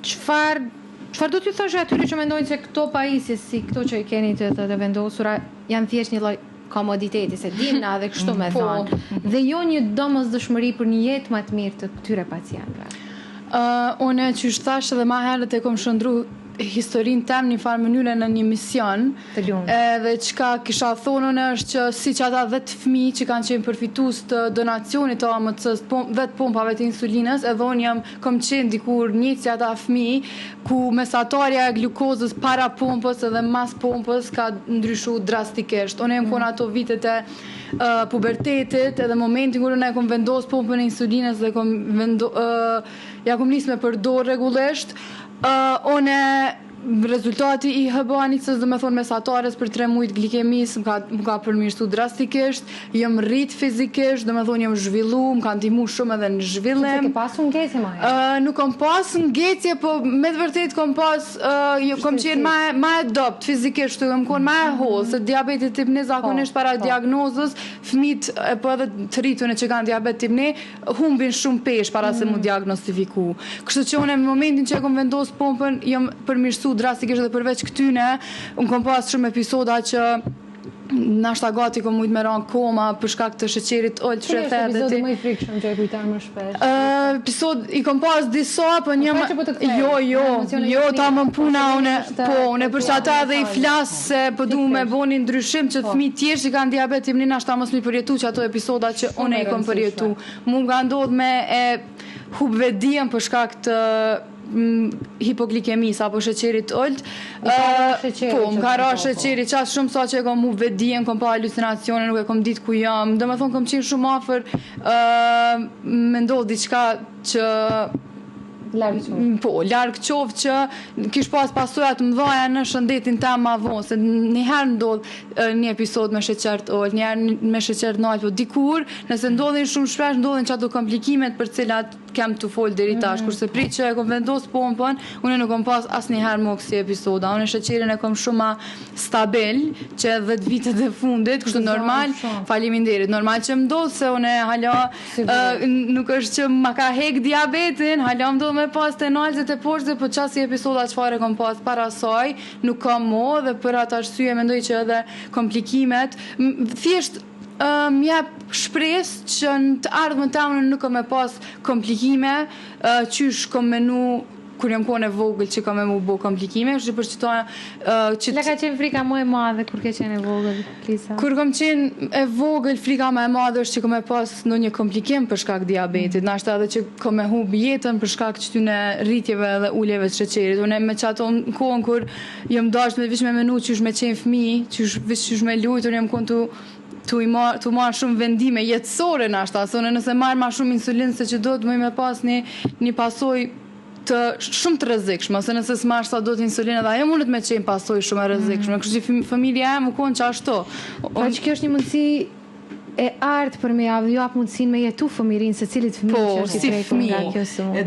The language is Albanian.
Çfarë do t'ju thosh atyre që mendojnë se këto pajisje si këto që i keni të vendosura janë thjesht një lloj komoditeti, se dim na edhe kështu me thonë, dhe jo një domosdoshmëri për një jetë më të mirë të këtyre pacientëve? Unë që thash edhe më herët e kom shëndru historinë tem një farë mënyre në një mision, edhe çka kisha thonë unë është që si që ata 10 fëmijë që kanë qenë përfitues të donacionit të AMC-s, vetë pompave të insulinës, edhe unë kom qenë dikur njëtë si ata fëmijë, ku mesatarja e glukozës para pompës edhe mas pompës ka ndryshu drastikisht. Unë konë ato vitet e pubertetit, edhe momentin kur unë e kom vendos pompën e insulinës dhe ja kom nisë me përdor rregullisht. Rezultati i HbA1c-s, do me thonë mesatares për 3 mujt glikemis më ka përmirësu drastikisht, jëm rrit fizikisht, do me thonë jëm zhvillu, më ka ndihmu shumë edhe në zhvillim. Ke pasu ngecje ma? Nuk kom pas ngecje, po me të vërtet kom pas, kom qenë ma e dopt fizikisht, kom qenë ma e hollë, se diabetit tip 1 zakonisht para diagnozës, fëmit, po edhe të rritune që kanë diabet tip 1, humbin shumë pesh para se mu diagnostifiku. Kështu që unë në momentin që e kom vendos pompën, jëm përmirësu drastikisht dhe përveç këtyne, unë kom pas shumë episoda që nashta gati kom mujtë me ranë koma për shkak të sheqerit ollë që është episodi më i frikshëm që e kujtar më shpesh? Episod, i kom pas disa, për një... Jo, ta më puna, une për që ata dhe i flasë se për du me boni ndryshim që të fmi tjerë që kanë diabet tip 1 nashta mos mi përjetu që ato episoda që une i kom përjetu. Mu nga ndodh me e hubve dijem për shkak të hipoglikemisa apo sheqerit olt. Po, më ka ra sheqeri qatë shumë sa që e kom mu vedien, kom pa halucinacione, nuk e kom ditë ku jam. Do me thonë kom qenë shumë afer, me ndodh diqka që... Po, largë qovë që kish pas pasojat më dhaja në shëndetin ta ma vonë, se njëherë ndodh një episod me sheqert ollë, njëherë me sheqert nalë, po dikur, nëse ndodhin shumë shpesh, ndodhin që ato komplikimet për cilat kem të folë deri tash, kurse prit që e kom vendos pompën, unë nuk kom pas as njëherë më kësi episoda, unë sheqerin e kom shumë stabil, që 10 vitet e fundit, kështu normal, faleminderit, normal që më ndodh se unë hala, nuk është që ma ka hek diabetin, hala më ndodh me pas të nalëzit e poshtë, po qasi episoda qëfare kom pas para saj, nuk kam mo, dhe për atë arsye mendoj që edhe komplikimet, thjesht mjep shpres që në të ardhmën të amënë nuk kom e pas komplikime, qysh kom menu kur jam kone vogël që kam e mu bo komplikime, është për qëto... Cila ka qenë frika më e madhe kur ke qenë e vogël, Lisa? Kur kom qenë e vogël, frika më e madhe është që kom e pas në një komplikim për shkak diabetit, nashta edhe që kom e hub jetën për shkak që tyne rritjeve dhe uljeve të sheqerit. Unë me qato në kohën kur jëm dasht me vish me menu që është me qenë fmi, që është me lujtë, unë jëm konë të marrë shumë vendime jetësore nashta, nëse marrë ma shumë insulinë se që do të mëj me pas një pasoj shumë të rrezikshme, ose nëse s'marrë sa do të insulinë dhe ajo mundet me qenë pasoj shumë e rrezikshme, kështu që familja e më konë që ashtu. Pra që kjo është një mundësi e artë për me javë, ju apë mundësin me jetu fëmirin se cilit fëmi që është i treku nga kjo së mundje.